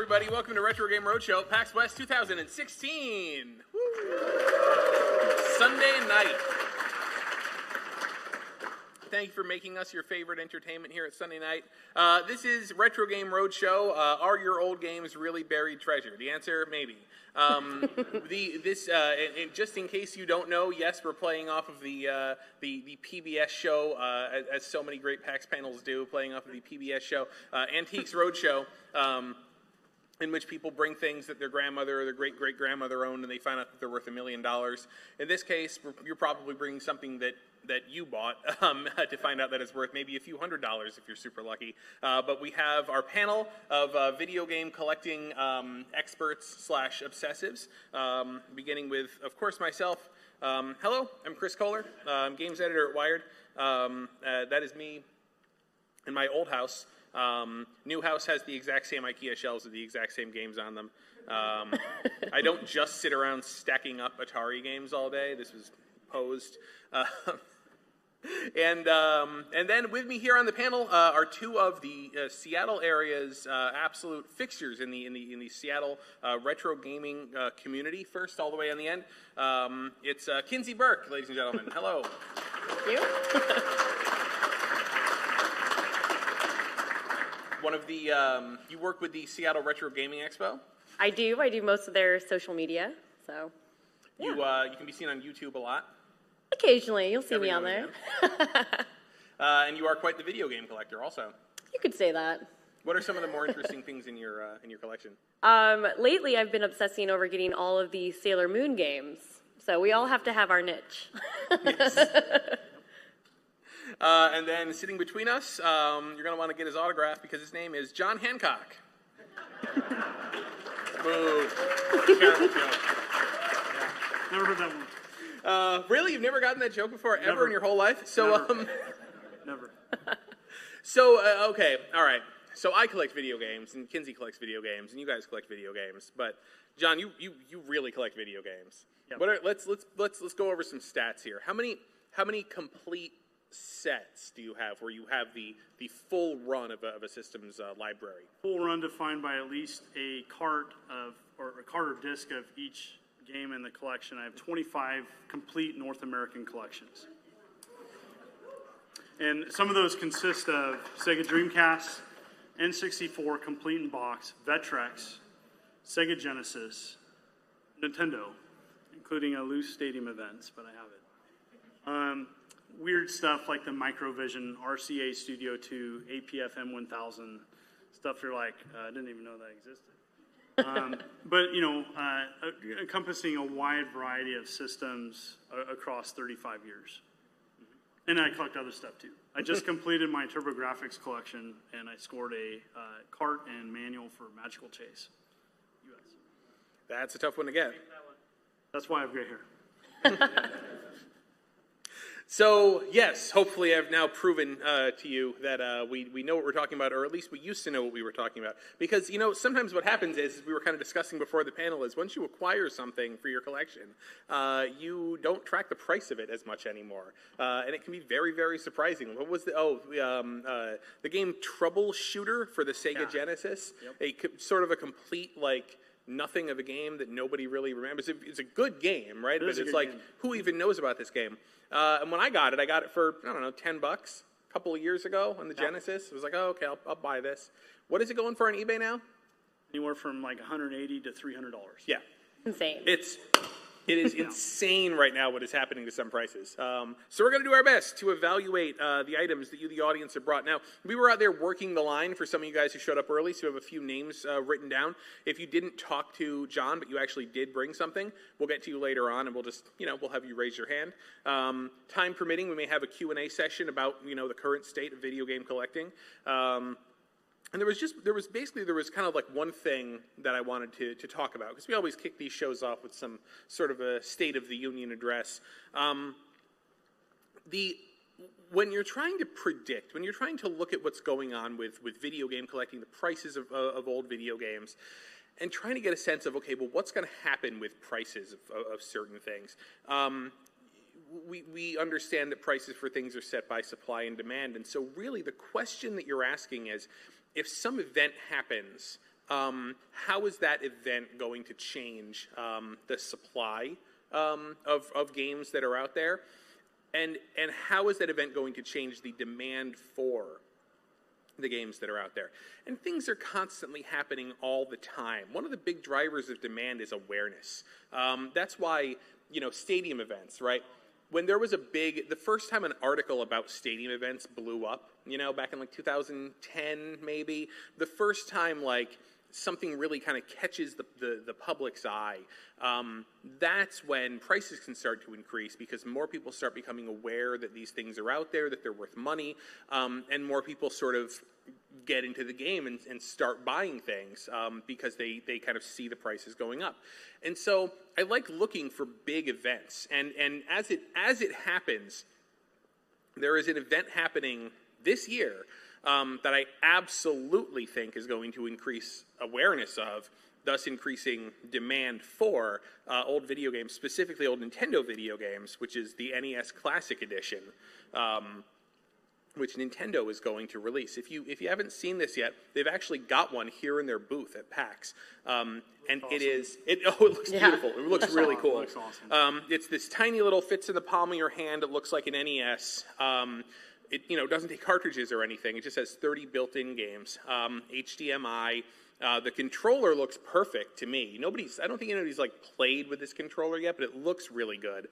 everybody. Welcome to Retrogame Roadshow, PAX West 2016. Woo. Sunday night. Thank you for making us your favorite entertainment here at Sunday night. This is Retrogame Roadshow. Are your old games really buried treasure? The answer, maybe. Just in case you don't know, yes, we're playing off of the PBS show, as so many great PAX panels do, playing off of the PBS show, Antiques Roadshow, in which people bring things that their grandmother or their great-great-grandmother owned, and they find out that they're worth $1 million. In this case, you're probably bringing something that you bought to find out that it's worth maybe a few $100s if you're super lucky. But we have our panel of video game collecting experts / obsessives, beginning with, of course, myself. Hello, I'm Chris Kohler. I'm games editor at Wired. That is me in my old house. New house has the exact same IKEA shelves with the exact same games on them. I don't just sit around stacking up Atari games all day. This was posed. And then with me here on the panel are two of the Seattle area's absolute fixtures in the Seattle retro gaming community. First, all the way on the end, it's Kinsey Burke, ladies and gentlemen. Hello. Thank you. One of the you work with the Seattle Retro Gaming Expo. I do most of their social media, so yeah. You can be seen on YouTube a lot. Occasionally, you'll see me on there. And you are quite the video game collector, also. You could say that. What are some of the more interesting things in your collection? Lately, I've been obsessing over getting all of the Sailor Moon games. So we all have to have our niche. Yes. And then sitting between us, you're going to want to get his autograph because his name is John Hancock. Boo. Terrible joke. Yeah. Never heard that one. Really? You've never gotten that joke before, Never. ever in your whole life? So, Never. So, okay, all right. So I collect video games, and Kinsey collects video games, and you guys collect video games. But John, you really collect video games. Yep. Let's go over some stats here. How many complete sets do you have where you have the full run of a system's library? Full run defined by at least a cart or disc of each game in the collection. I have 25 complete North American collections. And some of those consist of Sega Dreamcast, N64 complete in box, Vectrex, Sega Genesis, Nintendo, including a loose stadium events, but I have it. Weird stuff like the Microvision, RCA Studio 2, APF M1000, stuff you're like, I didn't even know that existed. But, encompassing a wide variety of systems across 35 years. And I collect other stuff, too. I just completed my TurboGrafx collection, and I scored a cart and manual for Magical Chase, US. That's a tough one to get. That's why I have gray hair. So, yes, hopefully I've now proven to you that we know what we're talking about, or at least we used to know what we were talking about. Because, sometimes what happens is, as we were kind of discussing before the panel, is once you acquire something for your collection, you don't track the price of it as much anymore. And it can be very, very surprising. What was the game Troubleshooter for the Sega Genesis? Yep. Sort of a complete, nothing of a game that nobody really remembers. It's a good game, right? But it's like, who even knows about this game? And when I got it for, $10 a couple of years ago on the Genesis. It was like, oh, okay, I'll buy this. What is it going for on eBay now? Anywhere from $180 to $300. Yeah. Insane. It is insane right now what is happening to some prices. So we're going to do our best to evaluate the items that you, the audience, have brought. Now, we were out there working the line for some of you guys who showed up early, so we have a few names written down. If you didn't talk to John, but you actually did bring something, we'll get to you later on, and we'll just, we'll have you raise your hand. Time permitting, we may have a Q&A session about, the current state of video game collecting. And there was kind of like one thing that I wanted to talk about, because we always kick these shows off with some sort of a State of the Union address. When you're trying to predict, when you're trying to look at what's going on with video game collecting, the prices of old video games, and trying to get a sense of, okay, well, what's going to happen with prices of certain things? We understand that prices for things are set by supply and demand, and so really the question that you're asking is, if some event happens how is that event going to change the supply of games that are out there? And how is that event going to change the demand for the games that are out there? And things are constantly happening all the time. One of the big drivers of demand is awareness. That's why, stadium events, right? When there was the first time an article about stadium events blew up, back in like 2010 maybe, the first time something really kind of catches the public's eye, that's when prices can start to increase because more people start becoming aware that these things are out there, that they're worth money, and more people sort of get into the game and start buying things because they kind of see the prices going up. And so I like looking for big events. And as it happens, there is an event happening this year that I absolutely think is going to increase awareness of, thus increasing demand for old video games, specifically old Nintendo video games, which is the NES Classic Edition, which Nintendo is going to release. If you haven't seen this yet, they've actually got one here in their booth at PAX, and awesome. It looks beautiful. It looks really cool. It looks awesome. It's this tiny little, fits in the palm of your hand. It looks like an NES. It doesn't take cartridges or anything. It just has 30 built-in games, HDMI. The controller looks perfect to me. I don't think anybody's played with this controller yet, but it looks really good.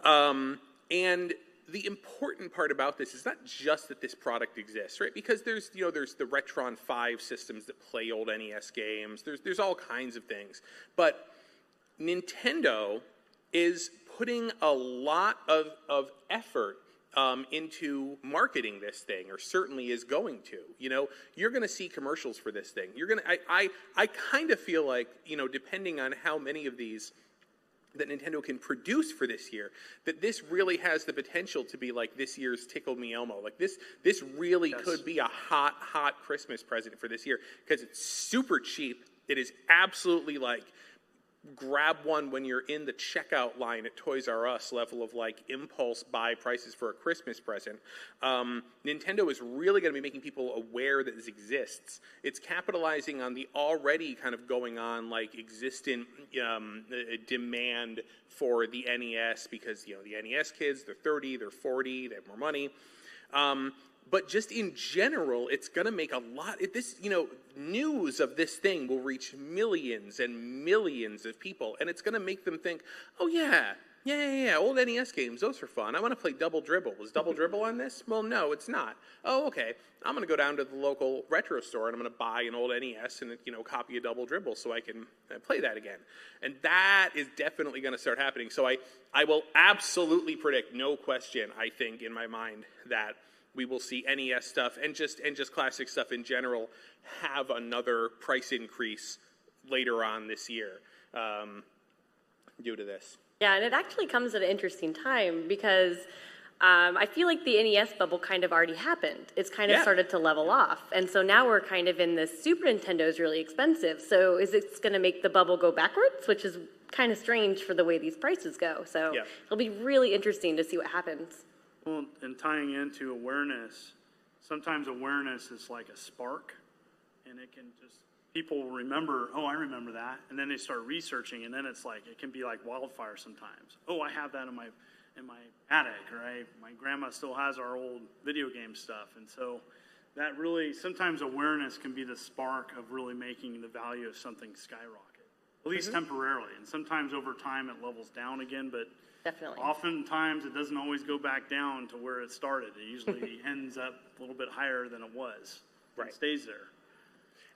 And the important part about this is not just that this product exists, right? Because there's the Retron 5 systems that play old NES games. There's all kinds of things. But Nintendo is putting a lot of effort into marketing this thing, or certainly is going to. You're going to see commercials for this thing. I kind of feel like, depending on how many of these that Nintendo can produce for this year, that this really has the potential to be like this year's Tickle Me Elmo. This really could be a hot Christmas present for this year, because it's super cheap. It is absolutely grab one when you're in the checkout line at Toys R Us level of impulse buy prices for a Christmas present. Nintendo is really going to be making people aware that this exists. It's capitalizing on the already kind of going on existent demand for the NES, because the NES kids, they're 30, they're 40, they have more money. But just in general, it's going to make a lot. News of this thing will reach millions and millions of people, and it's going to make them think, oh yeah, old NES games, those are fun. I want to play Double Dribble. Is Double Dribble on this? Well, no, it's not. Oh, okay. I'm going to go down to the local retro store, and I'm going to buy an old NES and copy a Double Dribble so I can play that again. And that is definitely going to start happening. So I will absolutely predict, no question, I think, in my mind, that we will see NES stuff and just classic stuff in general have another price increase later on this year due to this. Yeah, and it actually comes at an interesting time because I feel like the NES bubble kind of already happened. It's kind of started to level off. And so now we're kind of in this Super Nintendo is really expensive. So is it going to make the bubble go backwards, which is kind of strange for the way these prices go. So it'll be really interesting to see what happens. Well, and tying into awareness, sometimes awareness is like a spark, and it can people remember, oh, I remember that, and then they start researching, and then it's it can be like wildfire sometimes. Oh, I have that in my attic, right? My grandma still has our old video game stuff, and so that really, sometimes awareness can be the spark of really making the value of something skyrocket, at least temporarily, and sometimes over time it levels down again, but definitely. Oftentimes, it doesn't always go back down to where it started. It usually ends up a little bit higher than it was. Right. It stays there.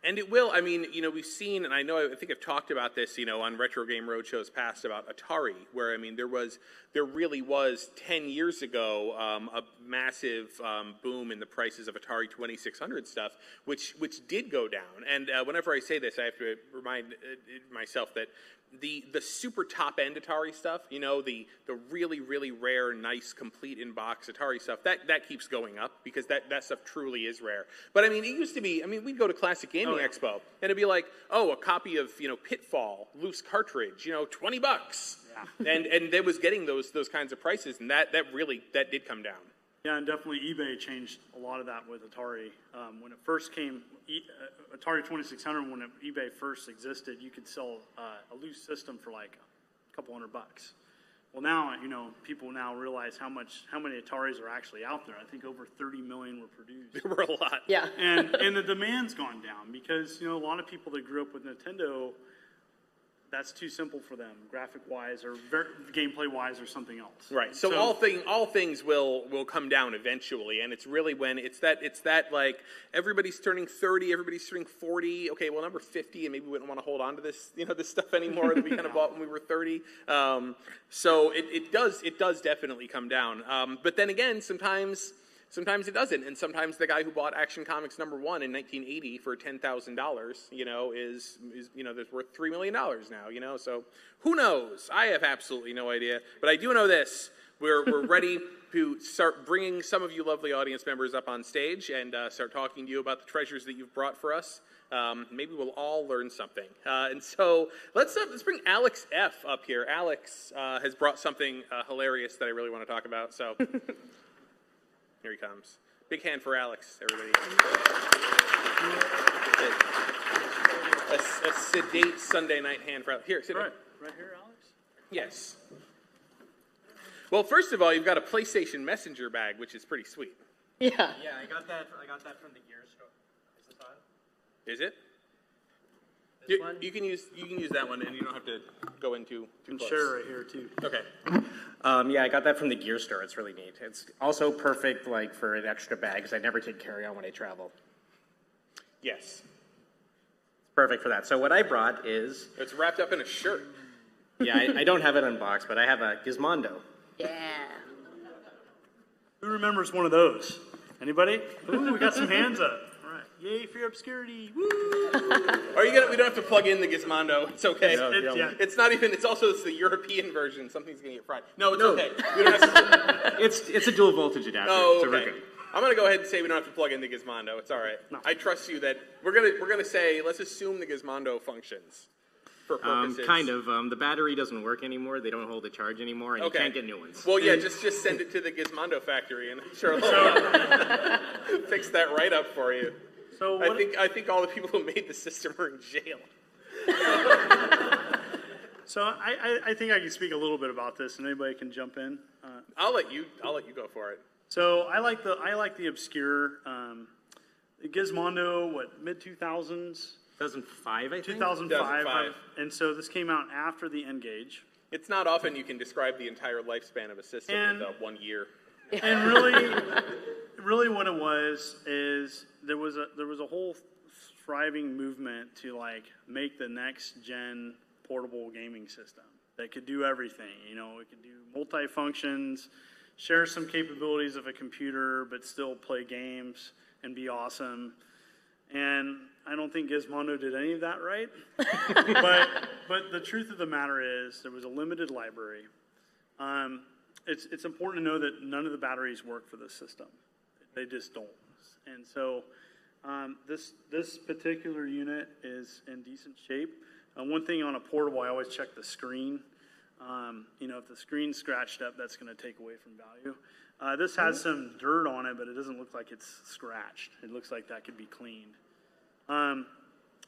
And it will. I mean, we've seen, and I think I've talked about this, on Retrogame Roadshows past about Atari, where, there really was 10 years ago a massive boom in the prices of Atari 2600 stuff, which did go down. And whenever I say this, I have to remind myself that the super top end Atari stuff, the really, really rare, nice, complete in box Atari stuff, that keeps going up because that stuff truly is rare. But it used to be, we'd go to Classic Gaming Expo and it'd be like, oh, a copy of Pitfall, loose cartridge, $20. Yeah. and they was getting those kinds of prices, and that did come down. Yeah, and definitely eBay changed a lot of that with Atari. When it first came, Atari 2600, when eBay first existed, you could sell a loose system for like a couple $100. Well, now, people now realize how many Ataris are actually out there. I think over 30 million were produced. There were a lot. Yeah. And the demand's gone down because, a lot of people that grew up with Nintendo, that's too simple for them, graphic-wise or gameplay-wise or something else. Right. So all things will come down eventually, and it's really when it's that like everybody's turning 30, everybody's turning 40. Okay, well, number 50, and maybe we wouldn't want to hold on to this this stuff anymore that we kind of bought when we were 30. So it does definitely come down. But then again, sometimes it doesn't, and sometimes the guy who bought Action Comics #1 in 1980 for $10,000, is there's worth $3 million now, So who knows? I have absolutely no idea, but I do know this: we're ready to start bringing some of you lovely audience members up on stage and start talking to you about the treasures that you've brought for us. Maybe we'll all learn something. And so let's bring Alex F. up here. Alex has brought something hilarious that I really want to talk about. So. Here he comes. Big hand for Alex, everybody. A sedate Sunday night hand for Alex. Here, sit down. Right here, Alex? Yes. Well, first of all, you've got a PlayStation Messenger bag, which is pretty sweet. Yeah. Yeah, I got that from the gear store. Is this on? Is it? This one? You can use that one, and you don't have to go into too close. Share right here, too. Okay. Yeah, I got that from the gear store. It's really neat. It's also perfect, for an extra bag, because I never take carry-on when I travel. Yes. It's perfect for that. So what I brought is... It's wrapped up in a shirt. Yeah, I don't have it unboxed, but I have a Gizmondo. Yeah. Who remembers one of those? Anybody? Ooh, we got some hands up. All right. Yay for your obscurity. Woo! We don't have to plug in the Gizmondo. It's okay. Yeah. It's not even. It's the European version. Something's gonna get fried. No, it's okay. We don't have to. It's a dual voltage adapter. Oh, so we're okay. good. I'm gonna go ahead and say we don't have to plug in the Gizmondo. It's all right. No. I trust you that we're gonna say let's assume the Gizmondo functions for purposes. Kind of. The battery doesn't work anymore. They don't hold a charge anymore, and Okay. you can't get new ones. Well, yeah, just send it to the Gizmondo factory, and I'm sure they'll fix that right up for you. So I think all the people who made the system are in jail. So I think I can speak a little bit about this, and anybody can jump in. I'll let you go for it. So I like the obscure Gizmondo. Mid 2000s? 2005, I think. 2005. And so this came out after the N-Gage. It's not often you can describe the entire lifespan of a system And- in 1 year. And really, what it was is there was a whole thriving movement to make the next gen portable gaming system that could do everything. It could do multi-functions, share some capabilities of a computer, but still play games and be awesome. And I don't think Gizmondo did any of that right. but the truth of the matter is there was a limited library. It's important to know that none of the batteries work for this system. They just don't. And so this particular unit is in decent shape. One thing on a portable, I always check the screen. If the screen's scratched up, that's going to take away from value. This has some dirt on it, but it doesn't look like it's scratched. It looks like that could be cleaned.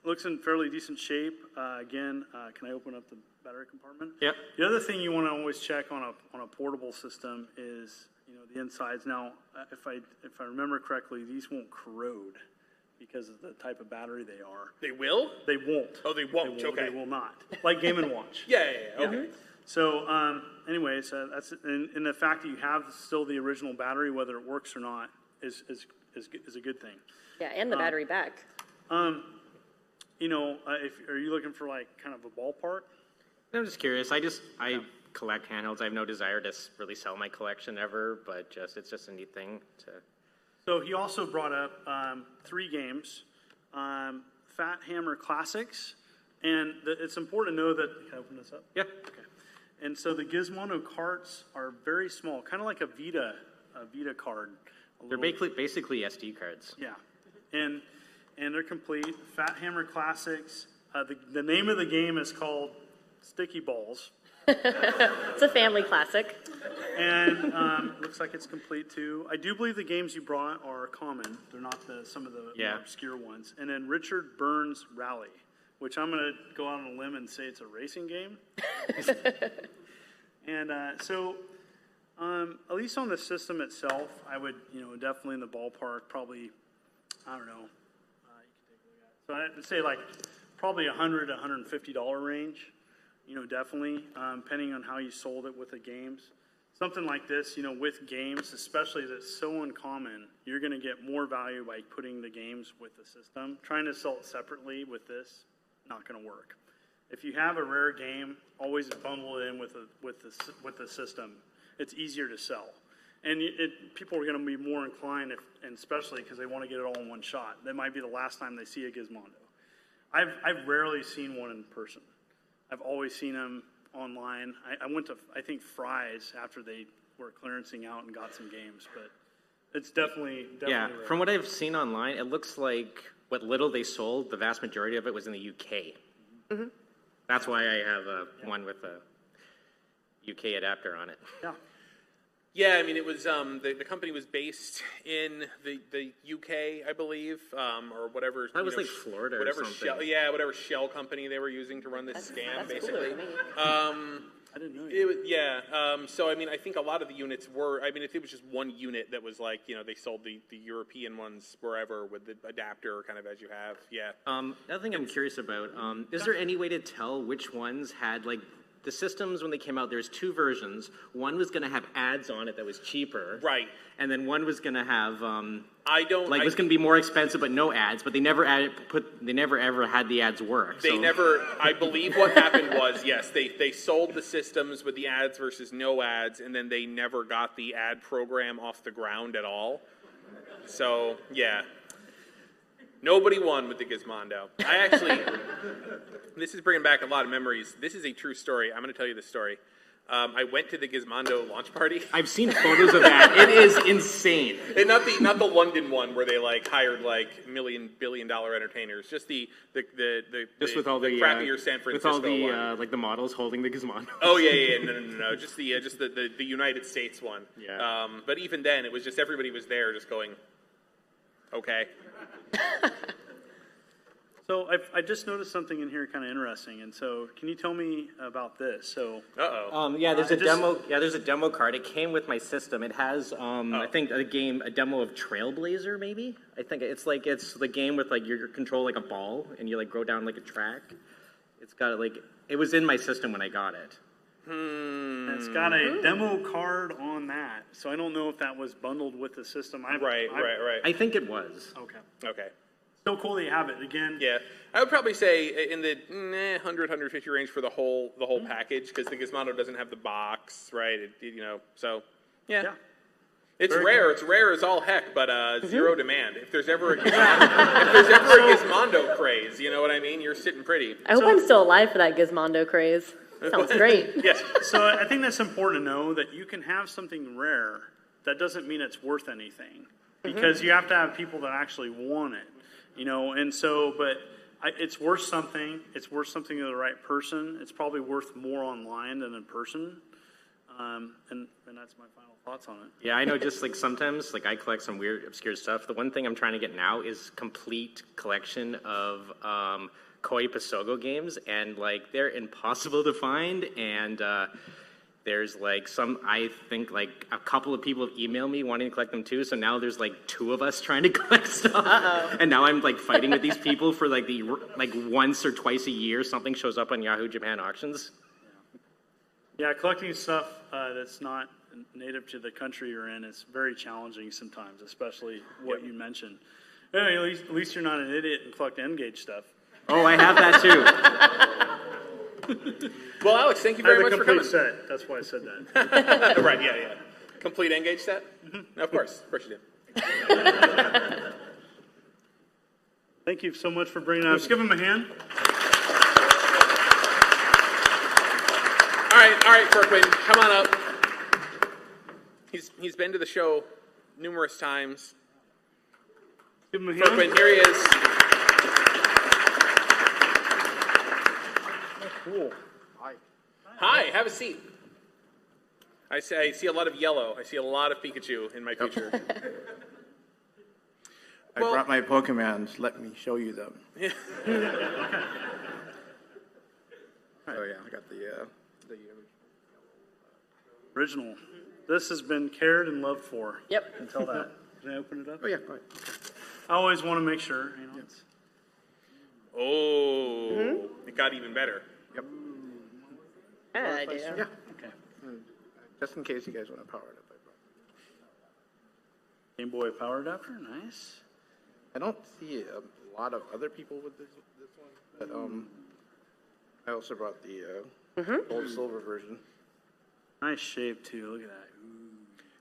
Looks in fairly decent shape. Again, can I open up the battery compartment? Yep. The other thing you want to always check on a portable system is the insides. Now, if I remember correctly, these won't corrode because of the type of battery they are. They will? They won't. Oh, they won't. Okay. They will not. Like Game & Watch. Yeah. Okay. So, anyways, that's and the fact that you have still the original battery, whether it works or not, is a good thing. Yeah, and the battery back. Are you looking for kind of a ballpark? I'm just curious. I collect handhelds. I have no desire to really sell my collection ever, but it's just a neat thing to. So he also brought up 3 games, Fat Hammer Classics, and it's important to know that. Can I open this up? Yeah. Okay. And so the Gizmondo carts are very small, kind of like a Vita card. They're basically SD cards. Yeah, and they're complete. Fat Hammer Classics. The name of the game is called Sticky Balls. It's a family classic. And looks like it's complete too. I do believe the games you brought are common. They're not some of the more obscure ones. And then Richard Burns Rally, which I'm going to go out on a limb and say it's a racing game. And so, at least on the system itself, I would, definitely in the ballpark, probably, I don't know. So I'd say like probably $100 to $150 range. Definitely, depending on how you sold it with the games. Something like this, with games, especially that's so uncommon, you're going to get more value by putting the games with the system. Trying to sell it separately with this, not going to work. If you have a rare game, always bundle it in with the system. It's easier to sell. And people are going to be more inclined, and especially because they want to get it all in one shot. That might be the last time they see a Gizmondo. I've rarely seen one in person. I've always seen them online. I went to, I think, Fry's after they were clearancing out and got some games, but it's definitely Yeah, rare. from what I've seen online, it looks like what little they sold, the vast majority of it was in the UK. Mm-hmm. That's why I have one with a UK adapter on it. Yeah. Yeah, I mean, it was the company was based in the UK, I believe, or whatever. That was like Florida whatever or something. whatever shell company they were using to run this scam, basically. I didn't know. So I mean, I think a lot of the units were. I mean, if it was just one unit that was like, they sold the European ones wherever with the adapter, kind of as you have. Yeah. Another thing I'm curious about, is there any way to tell which ones had like the systems when they came out? There's two versions. One was going to have ads on it that was cheaper, Right. And then one was going to have was going to be more expensive but no ads. But they never ever had the ads work. They never. I believe what happened was, yes, they sold the systems with the ads versus no ads, and then they never got the ad program off the ground at all. So yeah. Nobody won with the Gizmondo. I actually, this is bringing back a lot of memories. This is a true story. I'm going to tell you this story. I went to the Gizmondo launch party. I've seen photos of that. It is insane. And not the London one where they hired billion-dollar entertainers. Just the With all the crappier San Francisco with all the one. the models holding the Gizmondo. Oh yeah, no. Just the United States one. Yeah. But even then, it was just everybody was there, just going, okay. So I just noticed something in here kind of interesting, and so can you tell me about this? So There's a demo. Yeah, there's a demo card. It came with my system. It has I think a demo of Trailblazer maybe. I think it's the game with you control like a ball and you go down like a track. It's got it was in my system when I got it. It's got a demo card on that, so I don't know if that was bundled with the system. Right. I think it was. Okay. So cool that you have it again. Yeah, I would probably say in the 100, 150 range for the whole package, because the Gizmondo doesn't have the box, right? So yeah. It's Very rare. cool. It's rare as all heck, but zero demand. If there's ever a Gizmondo craze, you know what I mean? You're sitting pretty. I hope I'm still alive for that Gizmondo craze. Sounds great. Yes. So I think that's important to know, that you can have something rare. That doesn't mean it's worth anything, because you have to have people that actually want it. And so, but it's worth something. It's worth something to the right person. It's probably worth more online than in person. And that's my final thoughts on it. Yeah, I know. Just sometimes, I collect some weird, obscure stuff. The one thing I'm trying to get now is complete collection of Koi Pasogo games, and they're impossible to find. And there's I think a couple of people have emailed me wanting to collect them too. So now there's two of us trying to collect stuff. Uh-oh. And now I'm fighting with these people for once or twice a year something shows up on Yahoo Japan auctions. Yeah, collecting stuff that's not native to the country you're in is very challenging sometimes, especially what you mentioned. Anyway, at least you're not an idiot and collect N-Gage stuff. Oh, I have that too. Well, Alex, thank you very much for coming. Set. That's why I said that. Right, yeah. Complete N-Gage set? Mm-hmm. Of course you did. Thank you so much for bringing it up. Let's give him a hand. All right, Kirkman, come on up. He's been to the show numerous times. Give him a hand. Kirkman, here he is. Cool. Hi, have a seat. I see a lot of yellow. I see a lot of Pikachu in my future. I brought my Pokemons. Let me show you them. Oh yeah, I got the Original. This has been cared and loved for. Yep. Until that. Can I open it up? Oh yeah, go ahead. I always want to make sure, you know. It's, Oh, it got even better. Yep. Good idea. Yeah. okay. Just in case you guys want to power it up, I brought. Game Boy power adapter, nice. I don't see a lot of other people with this one, but I also brought the gold silver version. Nice shape too. Look at that.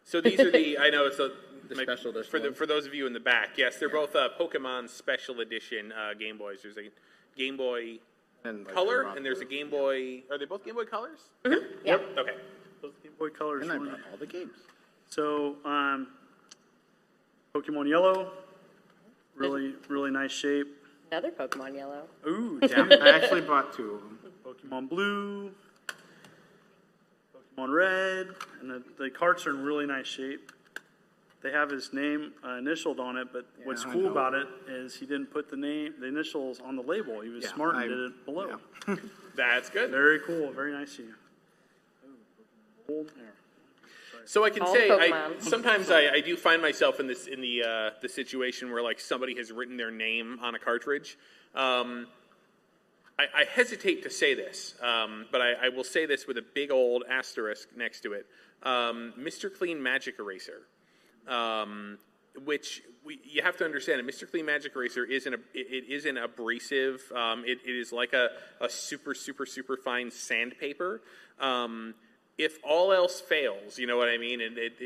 So these are I know it's The special edition for those of you in the back. Yes, they're both Pokemon Special Edition Game Boys. There's a Game Boy And Color, and there's a Game Boy. Are they both Game Boy Colors? Yep. Okay. Those Game Boy colors. And I really- brought all the games. So, Pokemon Yellow, really nice shape. Another Pokemon Yellow. Ooh, Yeah, damn. I actually bought 2 of them. Pokemon Blue, Pokemon Red, and the carts are in really nice shape. They have his name initialed on it, but what's I cool know. about it is he didn't put the initials on the label. He was Yeah, smart and did it below. Yeah. That's good. Very cool, very nice of you. Gold there. So I can All say, Pokemon. sometimes I do find myself in the situation where like somebody has written their name on a cartridge. I hesitate to say this, but I will say this with a big old asterisk next to it. Mr. Clean Magic Eraser, which you have to understand. A Mr. Clean Magic Eraser is an abrasive. It is like a super fine sandpaper. If all else fails, you know what I mean? And if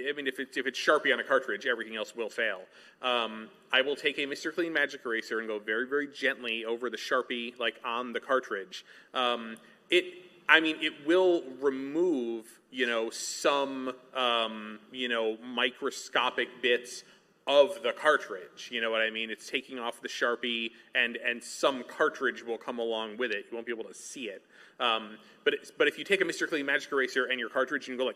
it's Sharpie on a cartridge, everything else will fail. I will take a Mr. Clean Magic Eraser and go very, very gently over the Sharpie, like on the cartridge. It will remove, some, microscopic bits of the cartridge. You know what I mean? It's taking off the Sharpie, and some cartridge will come along with it. You won't be able to see it. But if you take a Mr. Clean Magic Eraser and your cartridge and you go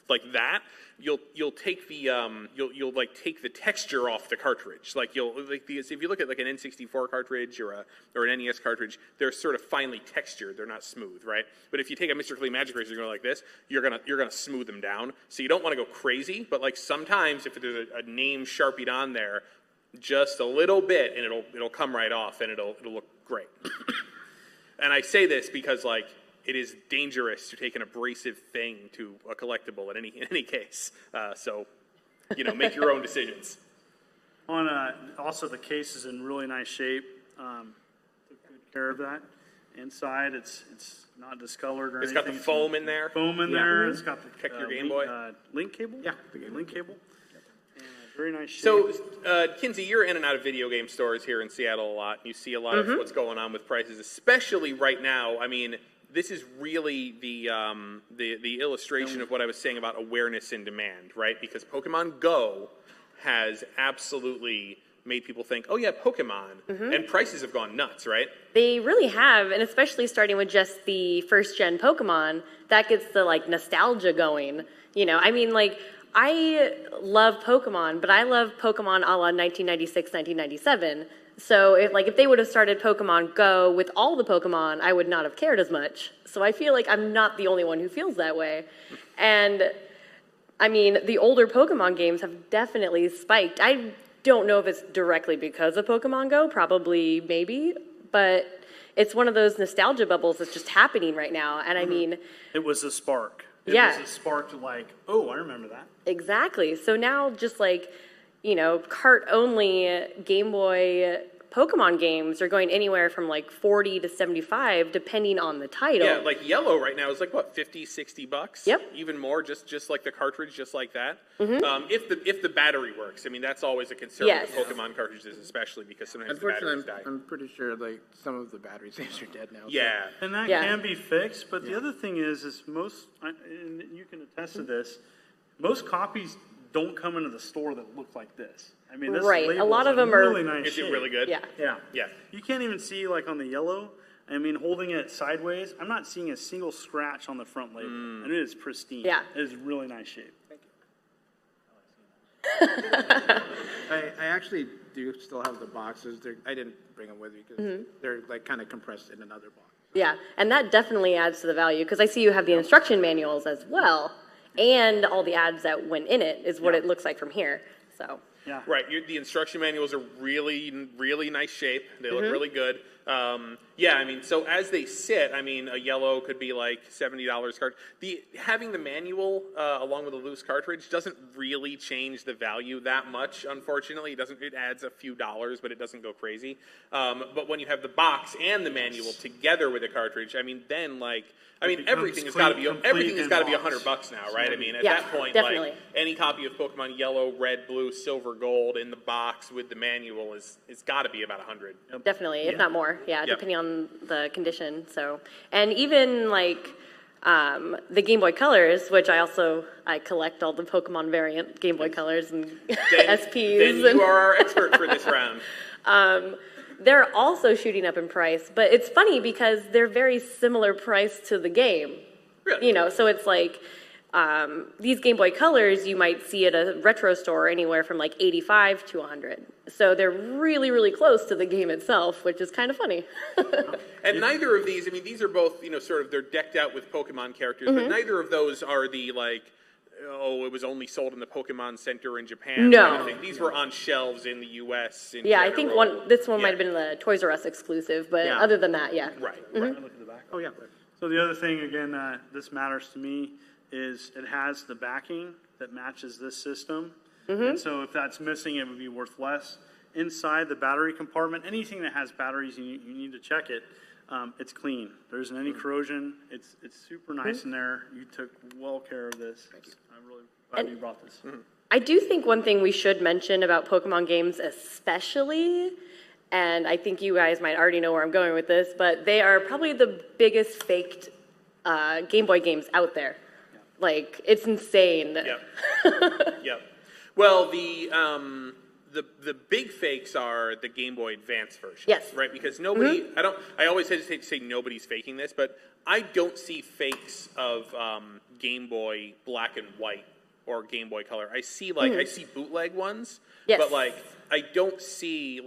like that, you'll take the you'll like take the texture off the cartridge. Because if you look at like an N64 cartridge or an NES cartridge, they're sort of finely textured. They're not smooth, right? But if you take a Mr. Clean Magic Eraser and go like this, you're gonna smooth them down. So you don't want to go crazy, but like sometimes if there's a name Sharpied on there, just a little bit, and it'll come right off, and it'll look great. And I say this because it is dangerous to take an abrasive thing to a collectible in any case. So, make your own decisions. Also, the case is in really nice shape. Took good care of that. Inside, it's not discolored or It's anything. got the foam in there. Foam in there. It's got the Protect your Game Boy. link cable. Yeah, the link cable. And very nice shape. So, Kinsey, you're in and out of video game stores here in Seattle a lot. You see a lot of what's going on with prices, especially right now. I mean, this is really the illustration of what I was saying about awareness and demand, right? Because Pokemon Go has absolutely made people think, oh yeah, Pokemon, and prices have gone nuts, right? They really have, and especially starting with just the first-gen Pokemon, that gets the, nostalgia going. I love Pokemon, but I love Pokemon a la 1996, 1997. So if they would have started Pokemon Go with all the Pokemon, I would not have cared as much. So I feel like I'm not the only one who feels that way. And, the older Pokemon games have definitely spiked. I don't know if it's directly because of Pokemon Go, probably, maybe, but it's one of those nostalgia bubbles that's just happening right now. And it was a spark. It Yeah. was a spark to oh, I remember that. Exactly. So now just cart-only Game Boy Pokemon games are going anywhere from $40 to $75 depending on the title. Yeah, Yellow right now is $50-$60? Yep. Even more, just like the cartridge, just like that. If the battery works, that's always a concern Yes. with Pokemon cartridges, especially because sometimes the Unfortunately, batteries die. I'm pretty sure some of the battery saves are dead now. so- Yeah. And that Yeah. can be fixed, but the other thing is most, and you can attest to this, most copies don't come into the store that look like this. This Right. A label lot is of them really are- nice Is it shape. really good? Yeah. Yeah. Yeah. You can't even see on the yellow. I mean, holding it sideways, I'm not seeing a single scratch on the front label. And it is pristine. Yeah. It is really nice shape. I actually do still have the boxes. I didn't bring them with me because they're like kind of compressed in another box. Yeah, and that definitely adds to the value because I see you have the instruction manuals as well, and all the ads that went in it is what it looks like from here. So. Yeah. Right, the instruction manuals are really, really nice shape. They look really good. Yeah, I mean, so as they sit, I mean, a yellow could be like $70 card. Having the manual along with a loose cartridge doesn't really change the value that much, unfortunately. It adds a few dollars, but it doesn't go crazy. But when you have the box and the manual together with the cartridge, I mean, then everything has got to be $100 now, right? I mean, at that point, definitely. like any copy of Pokemon Yellow, Red, Blue, Silver, Gold in the box with the manual it's got to be about $100. Definitely, if not more. Yeah, depending on the condition. So, and even like the Game Boy Colors, which I collect all the Pokemon variant Game Boy Colors and SPs. Then you are our expert for this round. They're also shooting up in price, but it's funny because they're very similar price to the game. Really? So it's like these Game Boy Colors you might see at a retro store anywhere from like 85 to 100. So they're really, really close to the game itself, which is kind of funny. And neither of these, I mean, these are both, they're decked out with Pokemon characters, but neither of those are the it was only sold in the Pokemon Center in Japan. No. Kind of thing. These were on shelves in the U.S. I think this one might have been the Toys R Us exclusive, but other than that, Right. Look at the back. Oh, yeah. So the other thing, again, this matters to me, is it has the backing that matches this system. And so if that's missing, it would be worth less. Inside the battery compartment, anything that has batteries, you need to check it. It's clean. There isn't any corrosion. It's super nice in there. You took well care of this. Thank you. I'm really glad you brought this. I do think one thing we should mention about Pokemon games especially, and I think you guys might already know where I'm going with this, but they are probably the biggest faked Game Boy games out there. Yeah. Like, it's insane. Yep. Well, the big fakes are the Game Boy Advance version. Yes. Right? Because nobody, I always hesitate to say nobody's faking this, but I don't see fakes of Game Boy Black and White or Game Boy Color. I see I see bootleg ones, but I don't see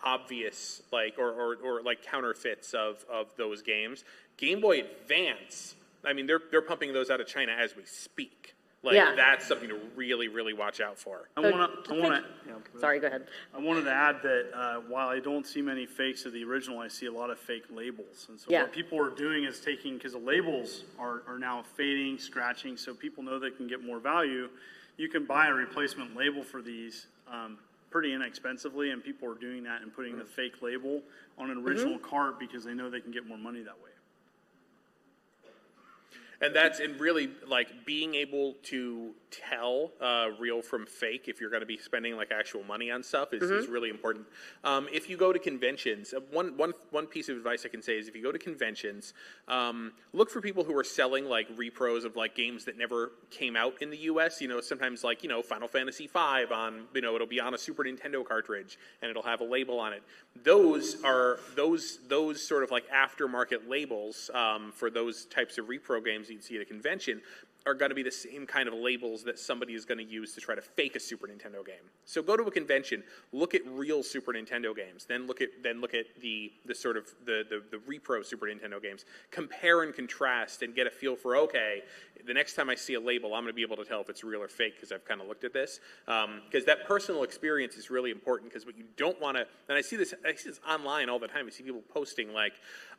obvious or counterfeits of those games. Game Boy Advance, I mean they're pumping those out of China as we speak. That's something to really, really watch out for. Sorry, go ahead. I wanted to add that while I don't see many fakes of the original, I see a lot of fake labels. And so what people are doing is because the labels are now fading, scratching, so people know they can get more value. You can buy a replacement label for these pretty inexpensively, and people are doing that and putting the fake label on an original cart because they know they can get more money that way. And really being able to tell real from fake if you're going to be spending actual money on stuff is really important. If you go to conventions, one piece of advice I can say is if you go to conventions, look for people who are selling repros of games that never came out in the U.S. Sometimes Final Fantasy V on it'll be on a Super Nintendo cartridge and it'll have a label on it. Those are those sort of aftermarket labels for those types of repro games you'd see at a convention are going to be the same kind of labels that somebody is going to use to try to fake a Super Nintendo game. So go to a convention, look at real Super Nintendo games, then look at the sort of the repro Super Nintendo games. Compare and contrast and get a feel for the next time I see a label, I'm going to be able to tell if it's real or fake because I've kind of looked at this. Because that personal experience is really important. Because what you don't want to, and I see this online all the time. I see people posting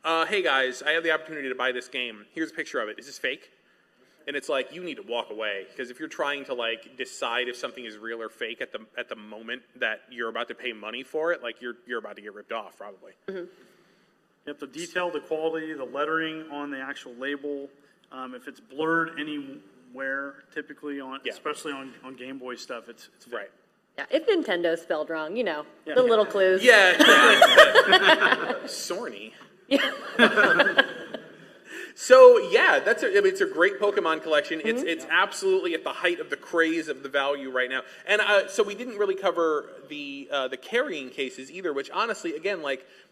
"Hey guys, I have the opportunity to buy this game. Here's a picture of it. Is this fake?" And it's you need to walk away because if you're trying to decide if something is real or fake at the moment that you're about to pay money for it, you're about to get ripped off probably. You have to detail the quality, the lettering on the actual label. If it's blurred anywhere, typily especially on Game Boy stuff, it's right. Yeah, if Nintendo's spelled wrong, the little clues. Yeah. Sorny. Yeah. So yeah, it's a great Pokemon collection. It's absolutely at the height of the craze of the value right now. And so we didn't really cover the carrying cases either, which honestly, again,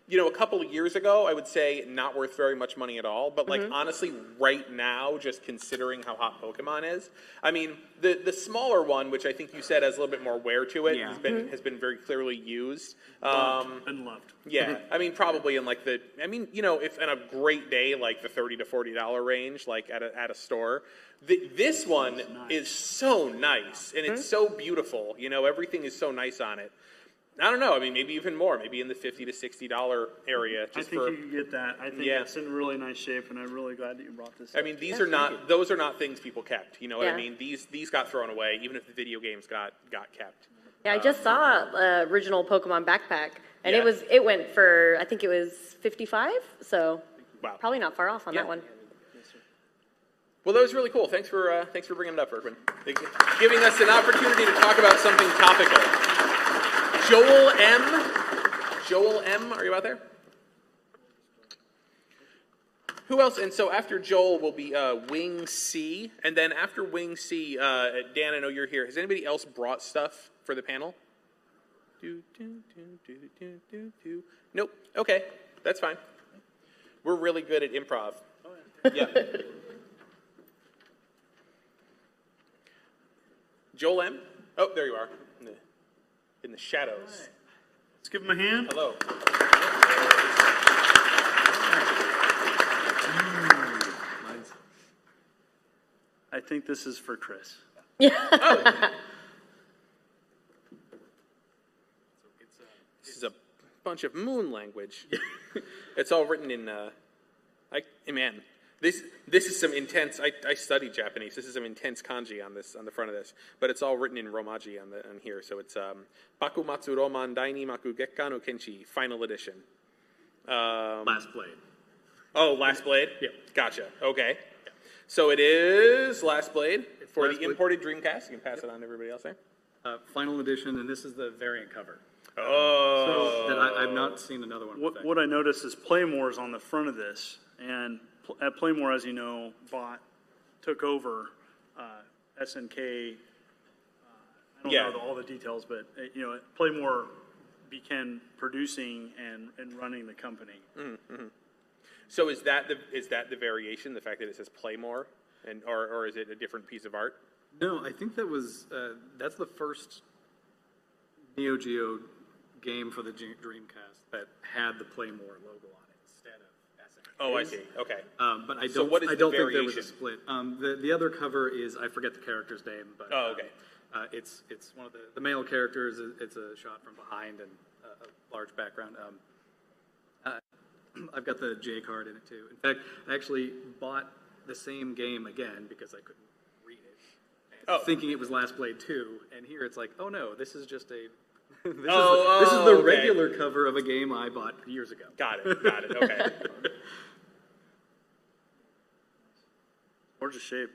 a couple of years ago, I would say not worth very much money at all. But like honestly, right now, just considering how hot Pokemon is, I mean, the smaller one, which I think you said has a little bit more wear to it, has been very clearly used. And loved. Yeah, I mean, probably in like if in a great day, like the $30 to $40 range, like at a store. This one is so nice, and it's so beautiful. Everything is so nice on it. I don't know. I mean, maybe even more. Maybe in the $50 to $60 area. I think you can get that. I think it's in really nice shape, and I'm really glad that you brought this up. I mean, those are not things people kept. You know what I mean? These got thrown away, even if the video games got kept. Yeah, I just saw original Pokemon backpack, and it went for, I think it was $55, so probably not far off on that one. Well, that was really cool. Thanks for bringing it up, Erwin. Giving us an opportunity to talk about something topical. Joel M, are you out there? Who else? And so after Joel will be Wing C, and then after Wing C, Dan, I know you're here. Has anybody else brought stuff for the panel? Nope. Okay, that's fine. We're really good at improv. Yeah. Joel M. Oh, there you are. In the shadows. Let's give him a hand. Hello. I think this is for Chris. Yeah. Oh. This is a bunch of moon language. It's all written in. This is some intense. I studied Japanese. This is some intense kanji on the front of this, but it's all written in Romaji on here. So it's Bakumatsu Roman Daini Maku Gekkan no Kenshi Final Edition. Last Blade. Oh, Last Blade. Yeah. Gotcha. Okay. Yeah. So it is Last Blade for Last the imported Dreamcast. You can pass it on to everybody else there. Final Edition, and this is the variant cover. Oh. And I've not seen another one. What I noticed is Playmore is on the front of this, and at Playmore, as you know, took over SNK. I don't know all the details, but Playmore began producing and running the company. Mm-hmm. So is that the variation? The fact that it says Playmore, or is it a different piece of art? No, I think that's the first Neo Geo game for the Dreamcast that had the Playmore logo on it instead of SNK. Oh, I see. Okay. But I don't. So what is I don't the think there was a variation? split. The other cover is, I forget the character's name, but okay. It's one of the male characters. It's a shot from behind and a large background. I've got the J card in it too. In fact, I actually bought the same game again because I couldn't read it, thinking it was Last Blade 2. And here it's like, oh no, this is just a. This is the regular cover of a game I bought years ago. Got it. Okay. Gorgeous shape.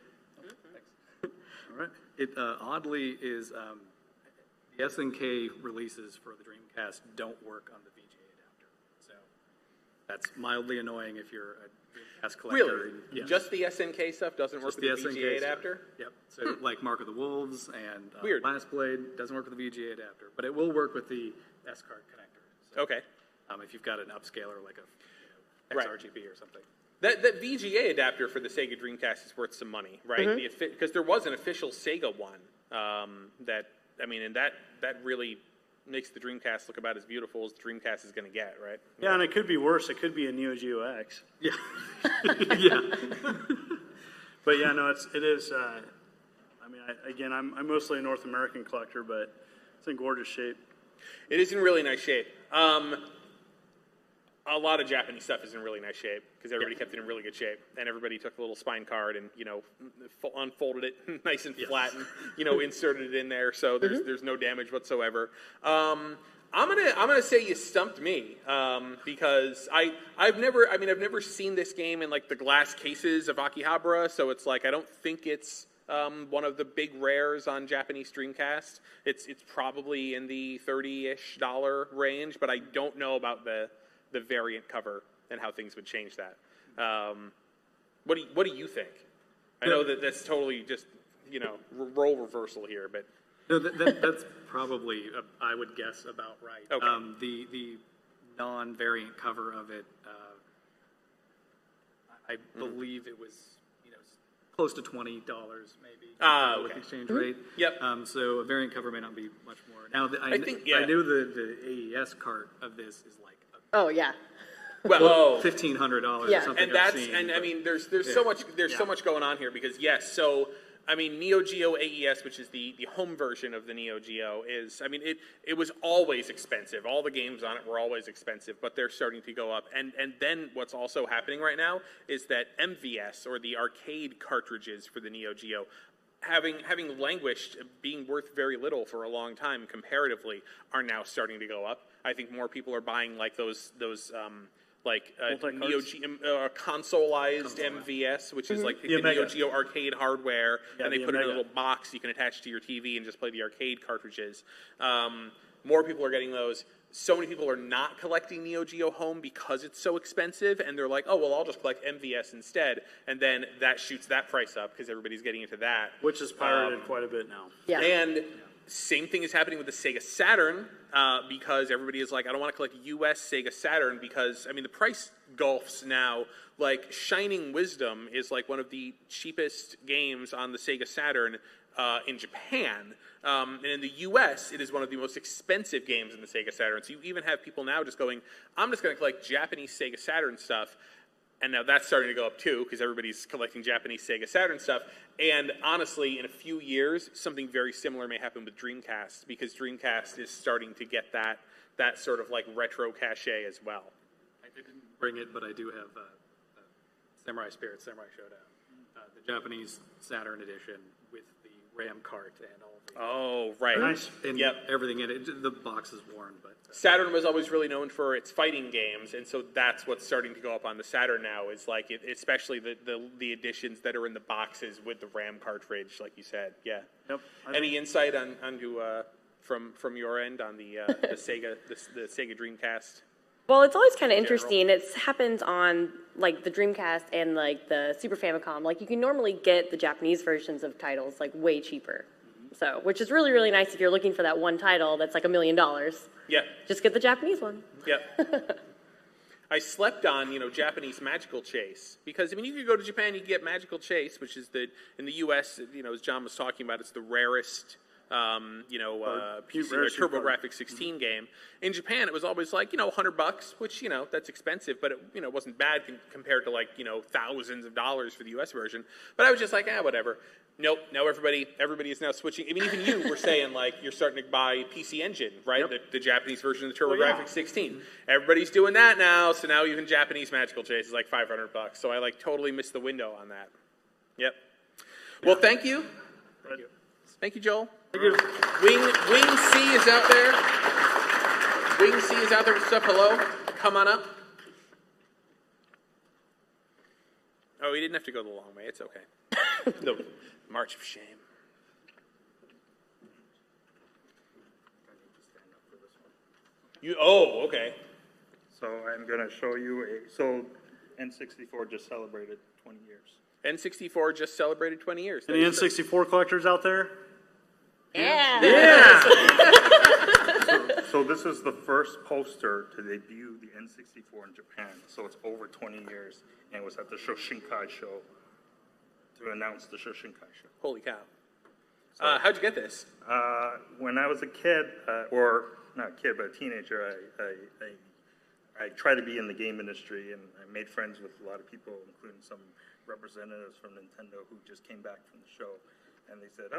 All right. It oddly is the SNK releases for the Dreamcast don't work on the VGA adapter, so that's mildly annoying if you're a Dreamcast collector. Really? Yes. Just the SNK stuff doesn't work Just with the SNK VGA stuff. adapter? Yep. So like Mark of the Wolves and Weird. Last Blade doesn't work with the VGA adapter, but it will work with the S card connector. So, Okay. if you've got an upscaler like a Right. XRGB or something. That VGA adapter for the Sega Dreamcast is worth some money, right? Because there was an official Sega one that really makes the Dreamcast look about as beautiful as the Dreamcast is going to get, right? Yeah, and it could be worse. It could be a Neo Geo X. Yeah. Yeah. But yeah, no, it is. I'm mostly a North American collector, but it's in gorgeous shape. It is in really nice shape. A lot of Japanese stuff is in really nice shape because everybody kept it in really good shape, and everybody took the little spine card and unfolded it nice and flat and inserted it in there, so there's no damage whatsoever. I'm gonna say you stumped me because I've never seen this game in like the glass cases of Akihabara, so it's like I don't think it's one of the big rares on Japanese Dreamcast. It's probably in the $30-ish range, but I don't know about the variant cover and how things would change that. What do you think? I know that's totally just role reversal here, but no, that's probably I would guess about right. Okay. The non-variant cover of it. I believe it was, close to $20 maybe with the exchange rate. Yep. So a variant cover may not be much more. Now, I yeah. knew the AES cart of this is like Oh, yeah. Well, $1,500 Yeah. or something. and that's I've seen, and I but- mean there's so much going on here because yes, so I mean Neo Geo AES, which is the home version of the Neo Geo, is it was always expensive. All the games on it were always expensive, but they're starting to go up. And then what's also happening right now is that MVS, or the arcade cartridges for the Neo Geo, having languished, being worth very little for a long time comparatively, are now starting to go up. I think more people are buying like those Neo Geo consoleized MVS, which is like the Neo Geo arcade hardware, and they put it in a little box you can attach to your TV and just play the arcade cartridges. More people are getting those. So many people are not collecting Neo Geo Home because it's so expensive, and they're like, oh, well, I'll just collect MVS instead. And then that shoots that price up because everybody's getting into that. Which is pirated quite a bit now. Yeah. And same thing is happening with the Sega Saturn because everybody is like, I don't want to collect US Sega Saturn because, I mean, the price gulfs now. Like, Shining Wisdom is like one of the cheapest games on the Sega Saturn in Japan. And in the US, it is one of the most expensive games in the Sega Saturn. So you even have people now just going, I'm just going to collect Japanese Sega Saturn stuff. And now that's starting to go up too, because everybody's collecting Japanese Sega Saturn stuff. And honestly, in a few years, something very similar may happen with Dreamcast, because Dreamcast is starting to get that sort of like retro cachet as well. I didn't bring it, but I do have Samurai Spirit, Samurai Showdown, the Japanese Saturn edition with the RAM cart and all the Oh, right. Nice. and Yep. everything in it. The box is worn, but Saturn was always really known for its fighting games, and so that's what's starting to go up on the Saturn now, is like especially the editions that are in the boxes with the RAM cartridge, like you said. Yeah. Yep. Any insight on from your end on the Sega the Sega Dreamcast? Well, it's always kind of interesting. It happens on like the Dreamcast and like the Super Famicom. Like you can normally get the Japanese versions of titles like way cheaper. So, which is really, really nice if you're looking for that one title that's like $1 million. Yeah. Just get the Japanese one. Yep. I slept on, Japanese Magical Chase, because, I mean, you could go to Japan, you can get Magical Chase, which is in the U.S., as John was talking about, it's the rarest, PC or TurboGrafx 16 game. In Japan, it was always like, $100, which, that's expensive, but it wasn't bad compared to like, thousands of dollars for the U.S. version. But I was just like, whatever. Nope. Now everybody is now switching. I mean, even you were saying like you're starting to buy PC Engine, right? Yep. The Japanese version of the TurboGrafx 16. Everybody's doing that now. So now even Japanese Magical Chase is like $500. So I like totally missed the window on that. Yep. Well, thank you. Thank you, Joel. Thank you. Wing C is out there. Wing C is out there with stuff. Hello. Come on up. Oh, he didn't have to go the long way. It's okay. The March of Shame. Okay. So I'm going to show you so N64 just celebrated 20 years. N64 just celebrated 20 years. Any N64 collectors out there? Yeah. So this is the first poster to debut the N64 in Japan. So it's over 20 years, and it was at the Shoshinkai show to announce the Shoshinkai show. Holy cow. How'd you get this? When I was a kid, or not a kid, but a teenager, I tried to be in the game industry, and I made friends with a lot of people, including some representatives from Nintendo who just came back from the show, and they said,